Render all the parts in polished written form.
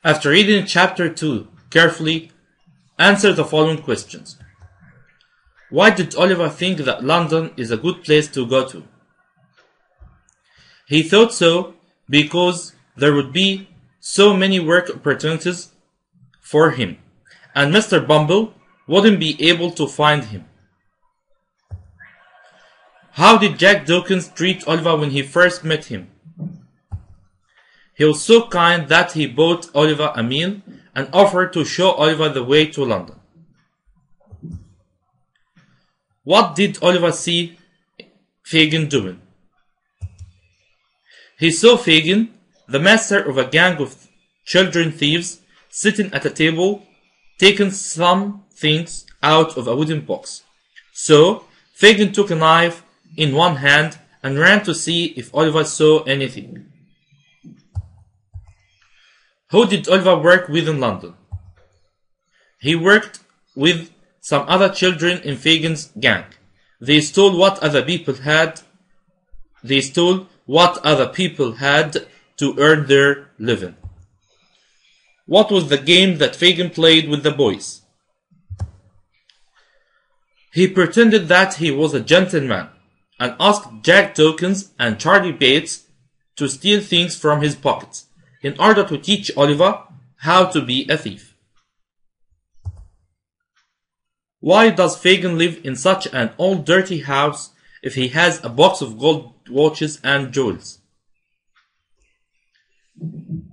After reading chapter 2 carefully, answer the following questions. Why did Oliver think that London is a good place to go to? He thought so because there would be so many work opportunities for him, and Mr. Bumble wouldn't be able to find him. How did Jack Dawkins treat Oliver when he first met him? He was so kind that he bought Oliver a meal and offered to show Oliver the way to London. What did Oliver see Fagin doing? He saw Fagin, the master of a gang of children thieves, sitting at a table, taking some things out of a wooden box. So, Fagin took a knife in one hand and ran to see if Oliver saw anything. Who did Oliver work with in London? He worked with some other children in Fagin's gang. They stole what other people had. To earn their living. What was the game that Fagin played with the boys? He pretended that he was a gentleman and asked Jack Dawkins and Charlie Bates to steal things from his pockets in order to teach Oliver how to be a thief. Why does Fagin live in such an old dirty house if he has a box of gold watches and jewels?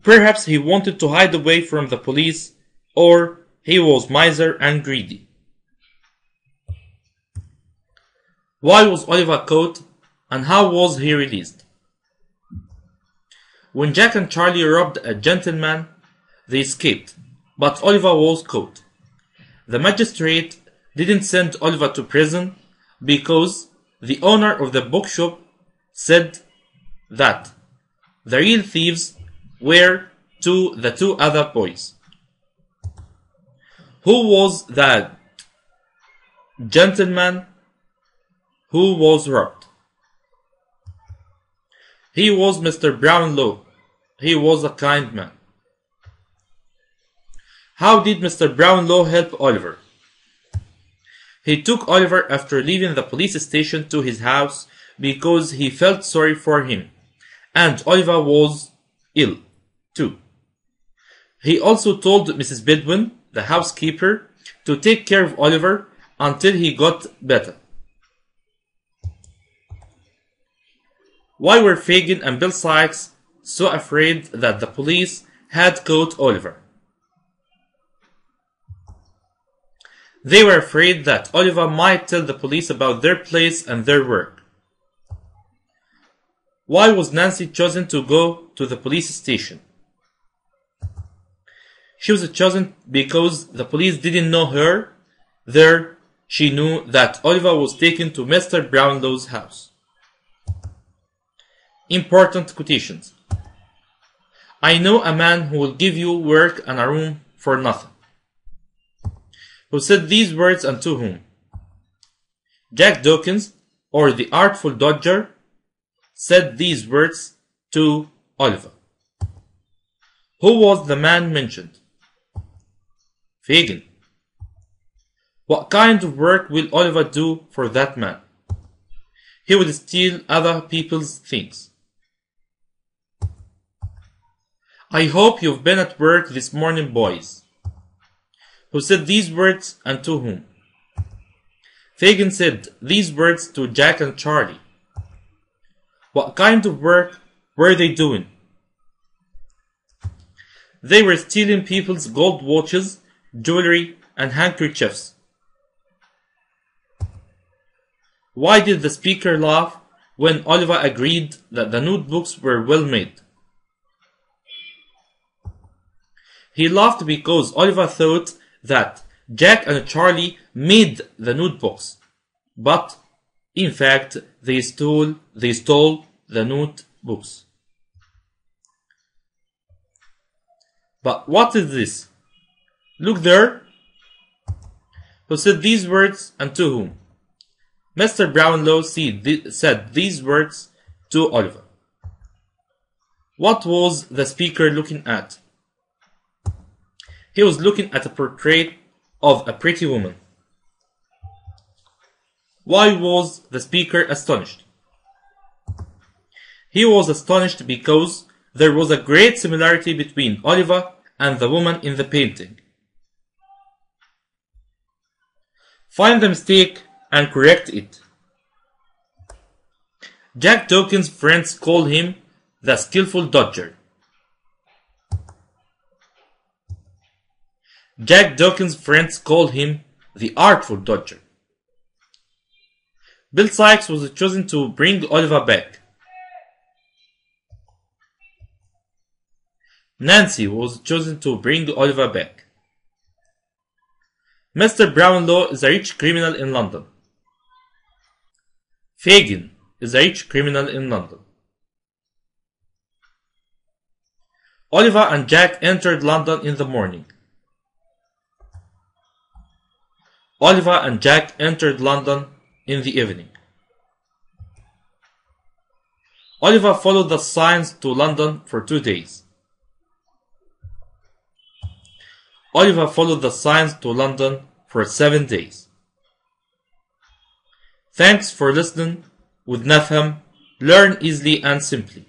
Perhaps he wanted to hide away from the police, or he was miser and greedy. Why was Oliver caught, and how was he released? When Jack and Charlie robbed a gentleman, they escaped, but Oliver was caught. The magistrate didn't send Oliver to prison because the owner of the bookshop said that the real thieves were the two other boys. Who was that gentleman who was robbed? He was Mr. Brownlow. He was a kind man. How did Mr. Brownlow help Oliver? He took Oliver after leaving the police station to his house because he felt sorry for him, and Oliver was ill too. He also told Mrs. Bedwin, the housekeeper, to take care of Oliver until he got better. Why were Fagin and Bill Sikes so afraid that the police had caught Oliver? They were afraid that Oliver might tell the police about their place and their work. Why was Nancy chosen to go to the police station? She was chosen because the police didn't know her there. She knew that Oliver was taken to Mr. Brownlow's house. Important quotations. I know a man who will give you work and a room for nothing. Who said these words and to whom? Jack Dawkins, or the Artful Dodger, said these words to Oliver. Who was the man mentioned? Fagin. What kind of work will Oliver do for that man? He would steal other people's things. I hope you've been at work this morning, boys. Who said these words and to whom? Fagin said these words to Jack and Charlie. What kind of work were they doing? They were stealing people's gold watches, jewelry, and handkerchiefs. Why did the speaker laugh when Oliver agreed that the notebooks were well made? He laughed because Oliver thought that Jack and Charlie made the notebooks, but in fact they stole the notebooks. But what is this? Look there. Who said these words and to whom? Mr. Brownlow said these words to Oliver. What was the speaker looking at? He was looking at a portrait of a pretty woman. Why was the speaker astonished? He was astonished because there was a great similarity between Oliver and the woman in the painting. Find the mistake and correct it. Jack Dawkins' friends called him the skillful dodger. Jack Dawkins' friends called him the artful dodger. Bill Sikes was chosen to bring Oliver back. Nancy was chosen to bring Oliver back. Mr. Brownlow is a rich criminal in London. Fagin is a rich criminal in London. Oliver and Jack entered London in the morning. Oliver and Jack entered London in the evening. Oliver followed the signs to London for 2 days. Oliver followed the signs to London for 7 days. Thanks for listening with Nafham. Learn easily and simply.